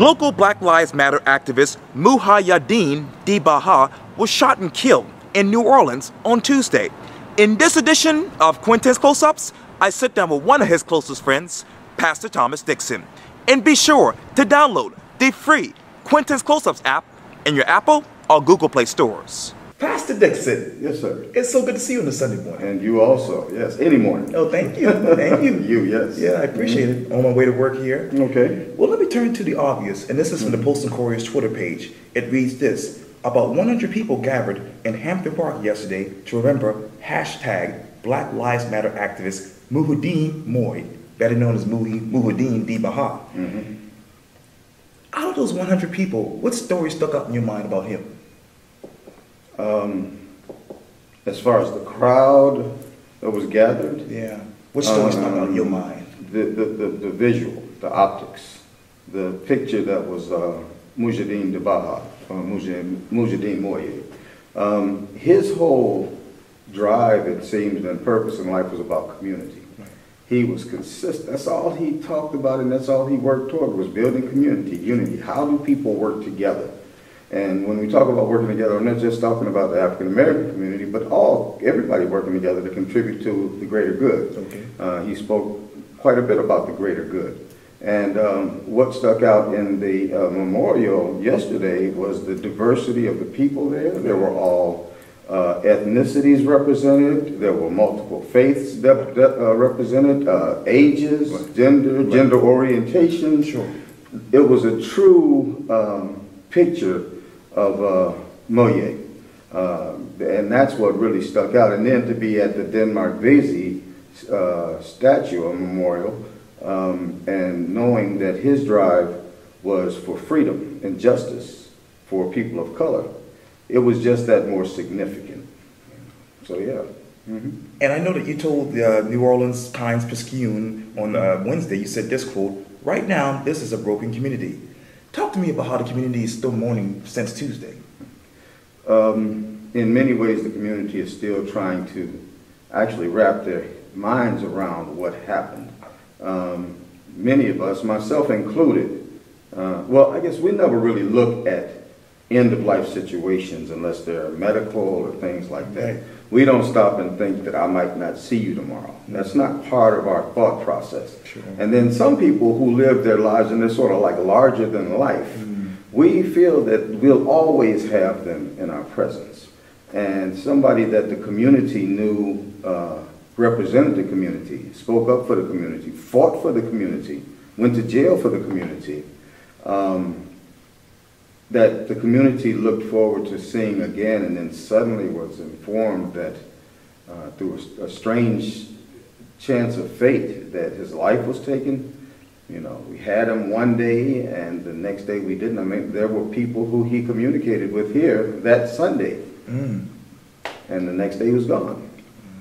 Local Black Lives Matter activist Muhiyyidin Baha was shot and killed in New Orleans on Tuesday. In this edition of Quintin's Close-Ups, I sit down with one of his closest friends, Pastor Thomas Dixon. And be sure to download the free Quintin's Close-Ups app in your Apple or Google Play stores. Pastor Dixon. Yes, sir. It's so good to see you on a Sunday morning. And you also, yes, any morning. Oh, thank you. Thank you. You, yes. Yeah, I appreciate it. On my way to work here. Okay. Well, let me turn to the obvious, and this is from the Post and Courier's Twitter page. It reads this: about 100 people gathered in Hampton Park yesterday to remember hashtag Black Lives Matter activist Muhiyyidin, better known as Muhiyyidin Baha. Out of those 100 people, what story stuck up in your mind about him? As far as the crowd that was gathered, Yeah. What story stuck out in your mind? the visual, the optics, the picture that was Muhiyyidin Baha, Muhiyyidin. His whole drive, it seems, and purpose in life was about community. Right. He was consistent. That's all he talked about, and that's all he worked toward, was building community, unity. How do people work together? And when we talk about working together, I'm not just talking about the African American community, but everybody working together to contribute to the greater good. Okay. He spoke quite a bit about the greater good. And what stuck out in the memorial yesterday was the diversity of the people there. There were all ethnicities represented. There were multiple faiths represented, ages, gender orientation. Sure. It was a true picture of Muhiyyidin. And that's what really stuck out. And then to be at the Denmark Vesey statue or memorial, and knowing that his drive was for freedom and justice for people of color, it was just that more significant. So yeah. And I know that you told the New Orleans Times-Picayune on Wednesday, you said this quote: "Right now, this is a broken community." Talk to me about how the community is still mourning since Tuesday. In many ways, the community is still trying to actually wrap their minds around what happened. Many of us, myself included, well, I guess we never really look at end-of-life situations unless they're medical or things like that. Right. We don't stop and think that I might not see you tomorrow. That's not part of our thought process. Sure. And then some people who live their lives and they're sort of like larger than life, we feel that we'll always have them in our presence. And somebody that the community knew represented the community, spoke up for the community, fought for the community, went to jail for the community, that the community looked forward to seeing again, and then suddenly was informed that through a strange chance of fate that his life was taken. You know, we had him one day and the next day we didn't. I mean, there were people who he communicated with here that Sunday, and the next day he was gone.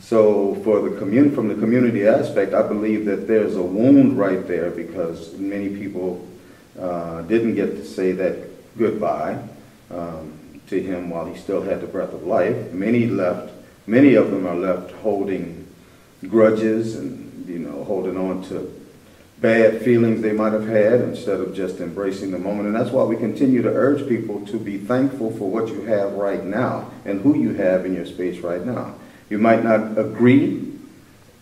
So for the from the community aspect, I believe that there's a wound right there, because many people didn't get to say that goodbye to him while he still had the breath of life. Many of them are left holding grudges and, you know, holding on to bad feelings they might have had instead of just embracing the moment. And that's why we continue to urge people to be thankful for what you have right now and who you have in your space right now. You might not agree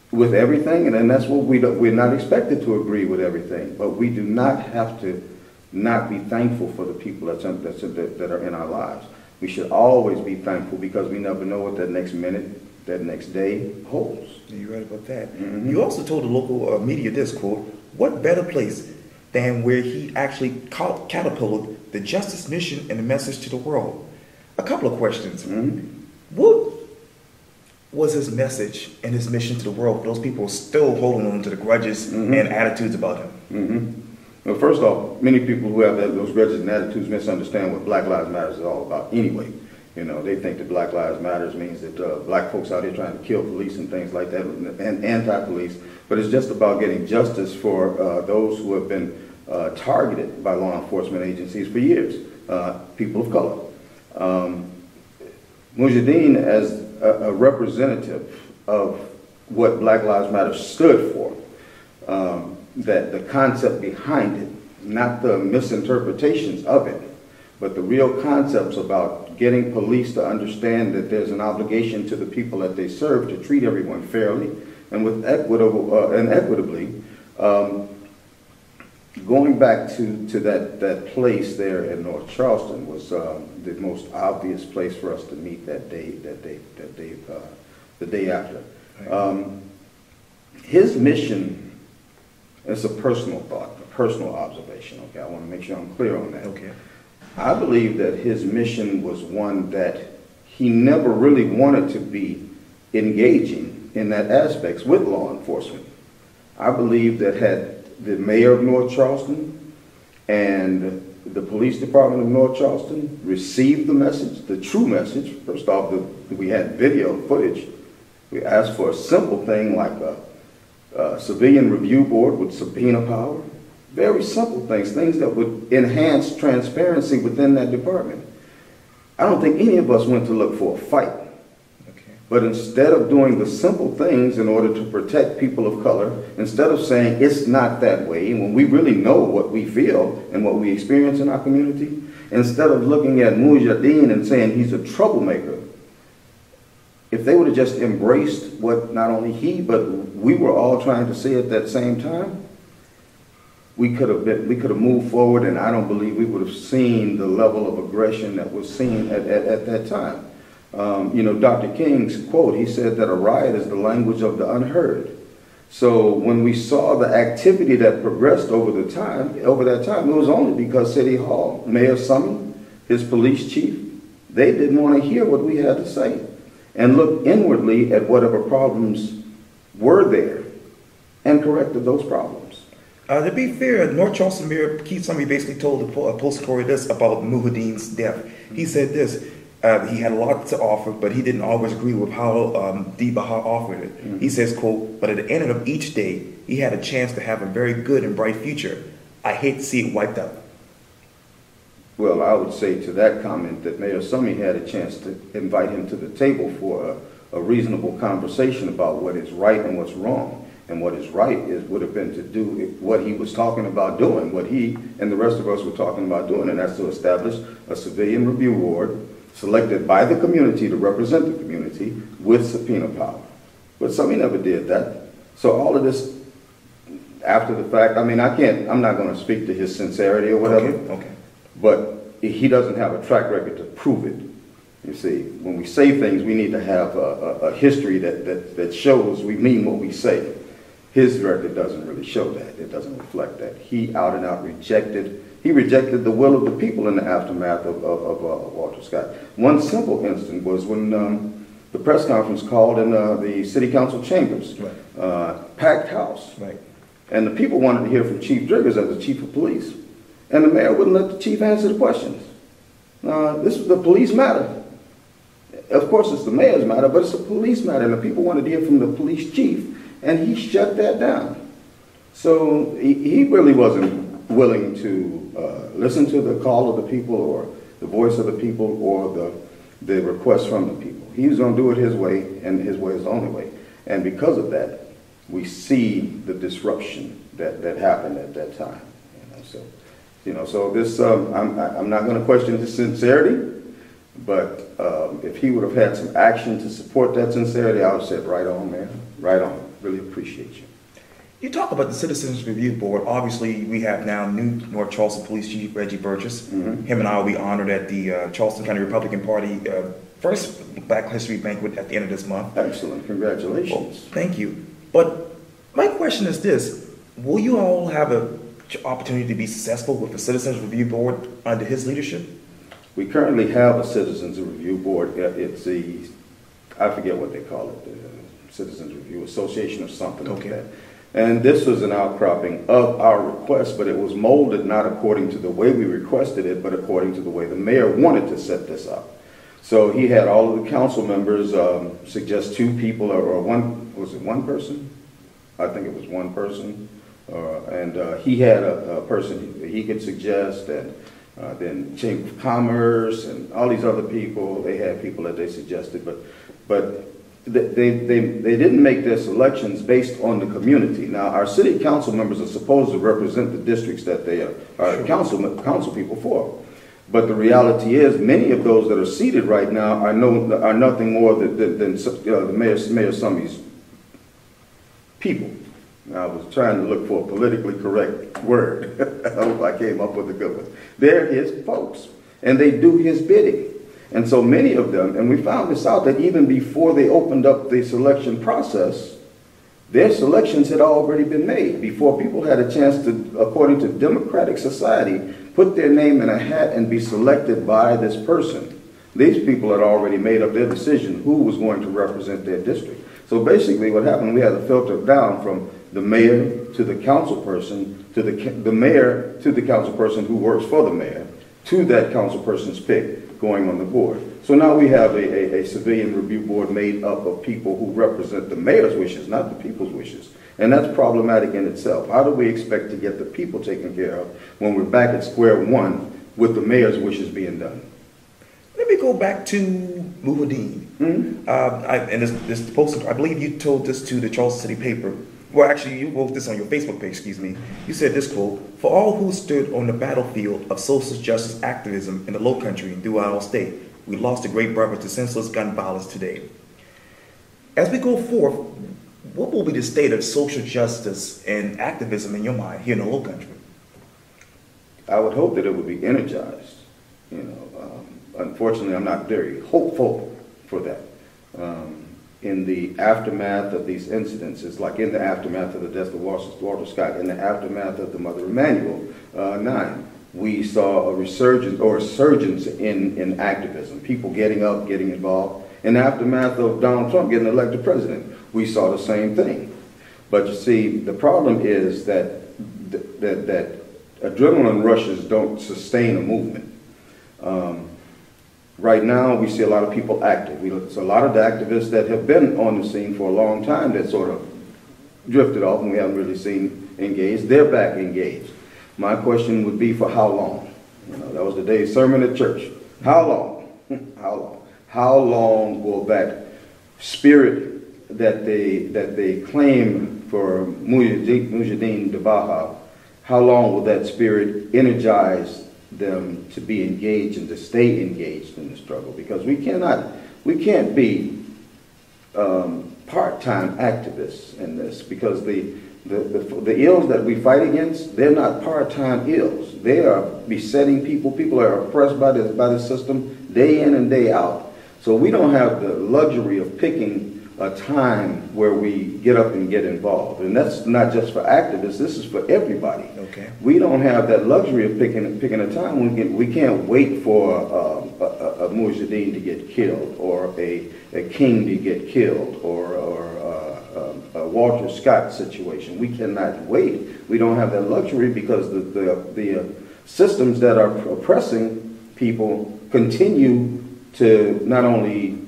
with everything, and then that's what we're not expected to agree with everything, but we do not have to not be thankful for the people that are in our lives. We should always be thankful, because we never know what that next minute, that next day holds. You're right about that. You also told the local media this quote: "What better place than where he actually catapulted the justice mission and the message to the world?" A couple of questions. What was his message and his mission to the world for those people still holding on to the grudges and attitudes about him? Well, first off, many people who have those grudges and attitudes misunderstand what Black Lives Matter is all about anyway. You know, they think that Black Lives Matter means that black folks out here trying to kill police and things like that, and anti-police. But it's just about getting justice for those who have been targeted by law enforcement agencies for years, people of color. Muhiyyidin, as a representative of what Black Lives Matter stood for, that the concept behind it not the misinterpretations of it, but the real concepts about getting police to understand that there's an obligation to the people that they serve to treat everyone fairly and with equitably. Going back to that place there in North Charleston was the most obvious place for us to meet that day, the day after. His mission, it's a personal thought, a personal observation, okay? I want to make sure I'm clear on that. Okay. I believe that his mission was one that he never really wanted to be engaging in that aspects with law enforcement. I believe that had the mayor of North Charleston and the police department of North Charleston received the message, the true message. First off, we had video footage. We asked for a simple thing like a civilian review board with subpoena power. Very simple things that would enhance transparency within that department. I don't think any of us went to look for a fight. But instead of doing the simple things in order to protect people of color, instead of saying it's not that way, when we really know what we feel and what we experience in our community, instead of looking at Muhiyyidin and saying he's a troublemaker, if they would have just embraced what not only he, but we were all trying to say at that same time, we could have moved forward, and I don't believe we would have seen the level of aggression that was seen at that time. Dr. King's quote, he said that a riot is the language of the unheard. So when we saw the activity that progressed over that time, it was only because City Hall, Mayor Summey, his police chief, they didn't want to hear what we had to say and look inwardly at whatever problems were there and corrected those problems. To be fair, North Charleston Mayor Keith Summey basically told the post-story this about Muhiyyidin's death. He said this. He had a lot to offer, but he didn't always agree with how Baha offered it. Mm-hmm. He says, quote, "But at the end of each day, he had a chance to have a very good and bright future. I hate to see it wiped out." Well, I would say to that comment that Mayor Summey had a chance to invite him to the table for a reasonable conversation about what is right and what's wrong. And what is right would have been to do what he was talking about doing, what he and the rest of us were talking about doing, and that's to establish a civilian review board selected by the community to represent the community with subpoena power. But Summey never did that. So all of this after the fact, I'm not going to speak to his sincerity or whatever. Okay. But he doesn't have a track record to prove it. You see, when we say things, we need to have a history that shows we mean what we say. His record doesn't really show that. It doesn't reflect that. He out and out rejected the will of the people in the aftermath of Walter Scott. One simple instance was when the press conference called in the city council chambers, right. Packed house. Right. And the people wanted to hear from Chief Driggers as the chief of police. And the mayor wouldn't let the chief answer the questions. This was the police matter. Of course, it's the mayor's matter, but it's a police matter, and the people wanted to hear from the police chief, and he shut that down. So he really wasn't willing to listen to the call of the people or the voice of the people or the request from the people. He was going to do it his way, and his way is the only way. And because of that, we see the disruption that happened at that time. So this, I'm not going to question his sincerity, but if he would have had some action to support that sincerity, I would have said, right on, man, right on. Really appreciate you. You talk about the Citizens Review Board. Obviously, we have now new North Charleston Police Chief Reggie Burgess. Mm-hmm. Him and I will be honored at the Charleston County Republican Party first Black History Banquet at the end of this month. Excellent. Congratulations. Well, thank you. But my question is this. Will you all have an opportunity to be successful with the Citizens Review Board under his leadership? We currently have a Citizens Review Board. It's I forget what they call it, the Citizens Review Association or something like that. And this was an outcropping of our request, but it was molded not according to the way we requested it, but according to the way the mayor wanted to set this up. So he had all of the council members suggest two people, or one, was it one person? I think it was one person. And he had a person he could suggest, and then Chamber of Commerce and all these other people, they had people that they suggested, but they didn't make their selections based on the community. Now, our city council members are supposed to represent the districts that they are council people for. But the reality is, many of those that are seated right now are nothing more than Mayor Summey's people. I was trying to look for a politically correct word. I hope I came up with a good one. They're his folks, and they do his bidding. And so many of them, and we found this out, that even before they opened up the selection process, their selections had already been made, before people had a chance to, according to democratic society, put their name in a hat and be selected by this person. These people had already made up their decision who was going to represent their district. So basically what happened, we had to filter down from the mayor to the council person, to the mayor to the council person who works for the mayor, to that council person's pick going on the board. So now we have a civilian review board made up of people who represent the mayor's wishes, not the people's wishes. And that's problematic in itself. How do we expect to get the people taken care of when we're back at square one with the mayor's wishes being done? Let me go back to Muhiyyidin. Mm-hmm. And this post, I believe you told this to the Charleston City paper. Well, actually, you wrote this on your Facebook page, excuse me. You said this quote, "For all who stood on the battlefield of social justice activism in the Low Country and throughout our state, we lost a great brother to senseless gun violence today." As we go forth, what will be the state of social justice and activism in your mind here in the Low Country? I would hope that it would be energized. Unfortunately, I'm not very hopeful for that. In the aftermath of these incidents, it's like in the aftermath of the death of Walter Scott, in the aftermath of the Mother Emanuel 9, we saw a resurgence or a surgence in activism, people getting up, getting involved. In the aftermath of Donald Trump getting elected president, we saw the same thing. But you see, the problem is that adrenaline rushes don't sustain a movement. Right now, we see a lot of people active. So a lot of the activists that have been on the scene for a long time that sort of drifted off and we haven't really seen engaged, they're back engaged. My question would be, for how long? That was today's sermon at church. How long? How long? How long will that spirit that they claim for Muhiyyidin de Baha, how long will that spirit energize them to be engaged and to stay engaged in the struggle? Because we can't be part-time activists in this, because the ills that we fight against, they're not part-time ills. They are besetting people. People are oppressed by the system day in and day out. So we don't have the luxury of picking a time where we get up and get involved. And that's not just for activists, this is for everybody. Okay. We don't have that luxury of picking a time. We can't wait for a Muhiyyidin to get killed, or a king to get killed, or a Walter Scott situation. We cannot wait. We don't have that luxury, because the systems that are oppressing people continue to not only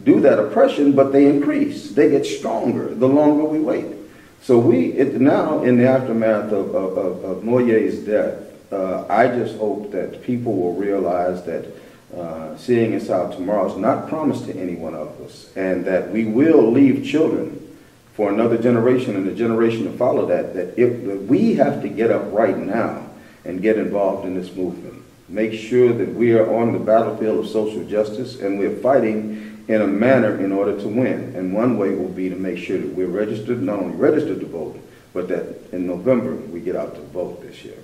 do that oppression, but they increase. They get stronger the longer we wait. So now, in the aftermath of Muhiyyidin's death, I just hope that people will realize that seeing us out tomorrow is not promised to any one of us, and that we will leave children for another generation and the generation to follow that we have to get up right now and get involved in this movement. Make sure that we are on the battlefield of social justice, and we're fighting in a manner in order to win. And one way will be to make sure that we're registered, not only registered to vote, but that in November we get out to vote this year.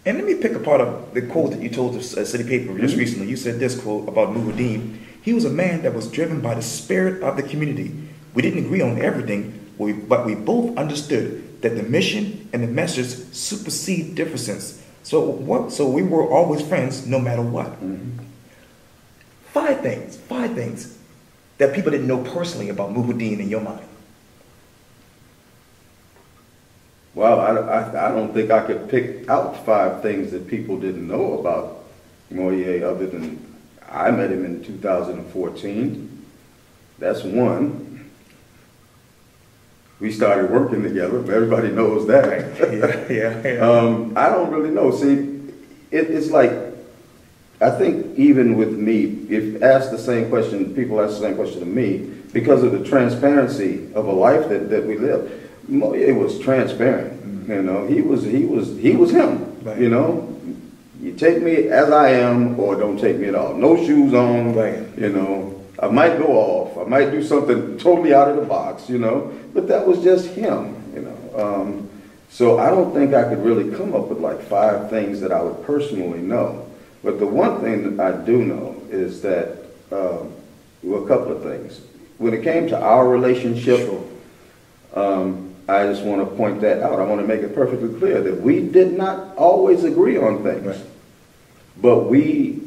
And let me pick a part of the quote that you told the city paper just recently. You said this quote about Muhiyyidin: "He was a man that was driven by the spirit of the community. We didn't agree on everything, but we both understood that the mission and the message supersede differences. So we were always friends no matter what." Mm-hmm. Five things that people didn't know personally about Muhiyyidin in your mind. Well, I don't think I could pick out 5 things that people didn't know about Muhiyyidin, other than I met him in 2014. That's one. We started working together. Everybody knows that. Right. Yeah. I don't really know. See, it's like, I think even with me, if asked the same question, people ask the same question to me, because of the transparency of a life that we live. It was transparent. You know, he was him. Right. You know, you take me as I am, or don't take me at all. No shoes on. Right. You know, I might go off. I might do something totally out of the box. You know, but that was just him. You know, so I don't think I could really come up with like 5 things that I would personally know. But the one thing that I do know is that, well, a couple of things. When it came to our relationship, I just want to point that out. I want to make it perfectly clear that we did not always agree on things. Right. But we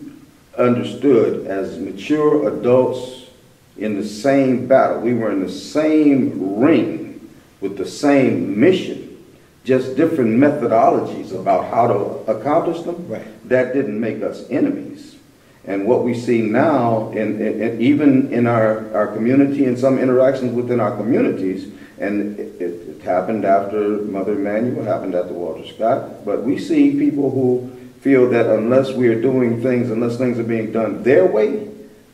understood as mature adults in the same battle. We were in the same ring with the same mission, just different methodologies about how to accomplish them. Right. That didn't make us enemies. And what we see now, even in our community and some interactions within our communities, and it happened after Mother Emanuel, happened after Walter Scott, but we see people who feel that unless we are doing things, unless things are being done their way,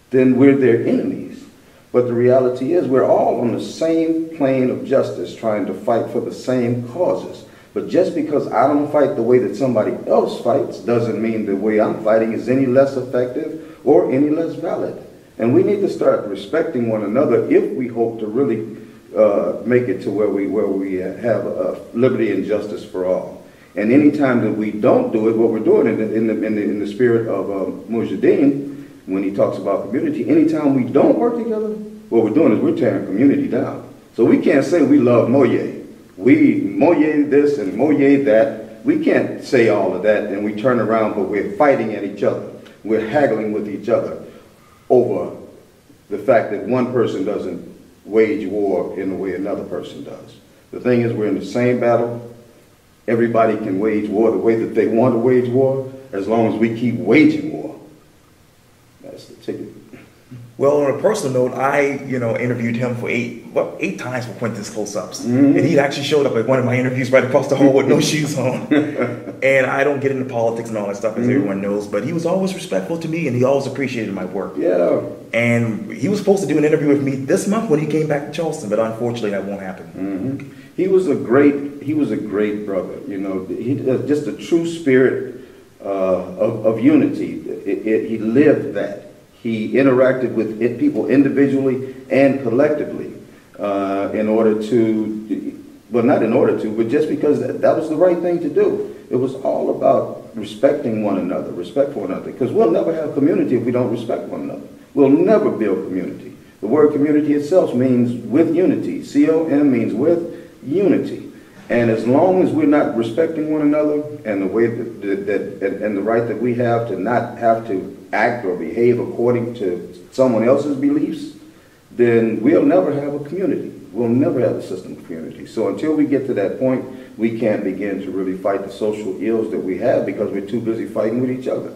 then we're their enemies. But the reality is we're all on the same plane of justice trying to fight for the same causes. But just because I don't fight the way that somebody else fights doesn't mean the way I'm fighting is any less effective or any less valid. And we need to start respecting one another if we hope to really make it to where we have liberty and justice for all. And any time that we don't do it, what we're doing in the spirit of Muhiyyidin, when he talks about community, anytime we don't work together, what we're doing is we're tearing community down. So we can't say we love Moye. We Moye this and Moye that. We can't say all of that and we turn around, but we're fighting at each other. We're haggling with each other over the fact that one person doesn't wage war in the way another person does. The thing is, we're in the same battle. Everybody can wage war the way that they want to wage war, as long as we keep waging war. That's the ticket. Well, on a personal note, I, interviewed him for 8 times for Quintin's close-ups. And he actually showed up at one of my interviews right across the hall with no shoes on. And I don't get into politics and all that stuff, as everyone knows, but he was always respectful to me and he always appreciated my work. Yeah. And he was supposed to do an interview with me this month when he came back to Charleston, but unfortunately that won't happen. He was a great brother, he just a true spirit of unity. He lived that. He interacted with people individually and collectively in order to, well, not in order to, but just because that was the right thing to do. It was all about respecting one another, respect for one another, because we'll never have community if we don't respect one another. We'll never build community. The word community itself means with unity. C-O-M means with unity. And as long as we're not respecting one another and the way and the right that we have to not have to act or behave according to someone else's beliefs, then we'll never have a community. We'll never have a system of community. So until we get to that point, we can't begin to really fight the social ills that we have because we're too busy fighting with each other.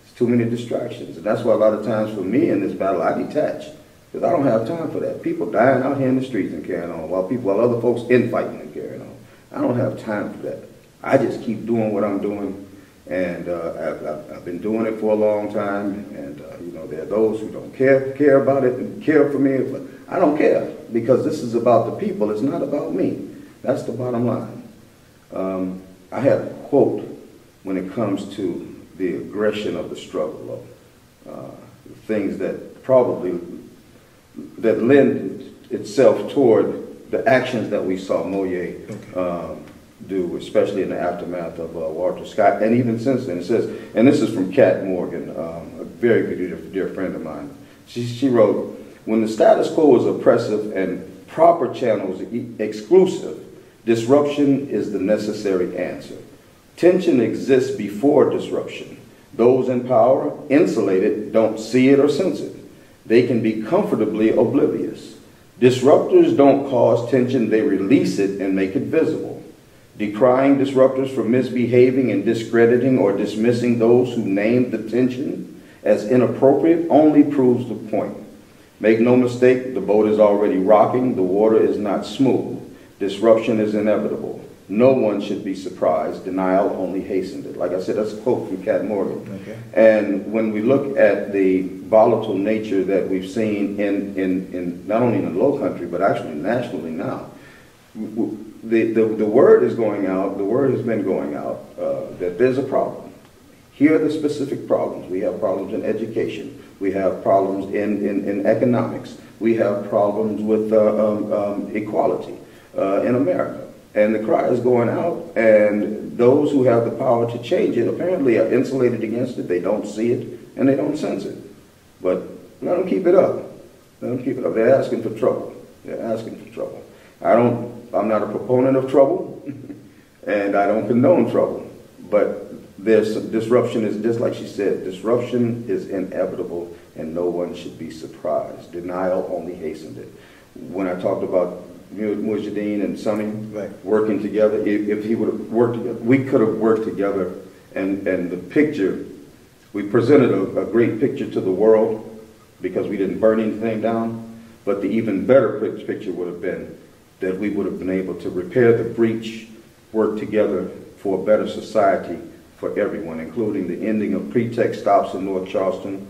It's too many distractions. And that's why a lot of times for me in this battle, I detach. Because I don't have time for that. People dying out here in the streets and carrying on, while other folks infighting and carrying on. I don't have time for that. I just keep doing what I'm doing. And I've been doing it for a long time, and there are those who don't care about it and care for me, but I don't care because this is about the people. It's not about me. That's the bottom line. I had a quote when it comes to the aggression of the struggle, things that probably lend itself toward the actions that we saw Moye do, especially in the aftermath of Walter Scott, and even since then. It says, and this is from Kat Morgan, a very good dear friend of mine. She wrote, when the status quo is oppressive and proper channels exclusive, disruption is the necessary answer. Tension exists before disruption. Those in power, insulated, don't see it or sense it. They can be comfortably oblivious. Disruptors don't cause tension, they release it and make it visible. Decrying disruptors for misbehaving and discrediting or dismissing those who named the tension as inappropriate only proves the point. Make no mistake, the boat is already rocking, the water is not smooth. Disruption is inevitable. no one should be surprised. Denial only hastened it. Like I said, that's a quote from Cat Morgan. Okay. And when we look at the volatile nature that we've seen in not only in the Low Country, but actually nationally now, the word is going out, the word has been going out, that there's a problem. Here are the specific problems. We have problems in education. We have problems in economics. We have problems with equality in America. And the cry is going out, and those who have the power to change it apparently are insulated against it. They don't see it, and they don't sense it. But let them keep it up. Let them keep it up. They're asking for trouble. They're asking for trouble. I'm not a proponent of trouble, and I don't condone trouble. But there's disruption is, just like she said, disruption is inevitable, and no one should be surprised. Denial only hastened it. When I talked about Muhiyyidin and Sonny working together, if he would have worked together, we could have worked together, and the picture, we presented a great picture to the world because we didn't burn anything down, but the even better picture would have been that we would have been able to repair the breach, work together for a better society for everyone, including the ending of pretext stops in North Charleston,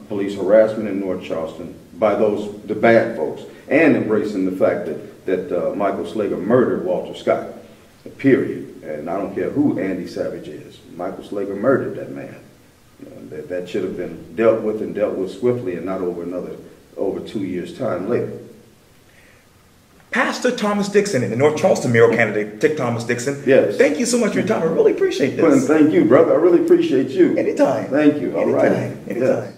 police harassment in North Charleston by the bad folks, and embracing the fact that Michael Slager murdered Walter Scott, period. And I don't care who Andy Savage is. Michael Slager murdered that man. You know, that should have been dealt with swiftly, and not over 2 years' time later. Pastor Thomas Dixon, the North Charleston mayoral candidate, Dick Thomas Dixon. Yes. Thank you so much for your time. I really appreciate this. Quintin, thank you, brother. I really appreciate you. Anytime. Thank you. All right. Anytime.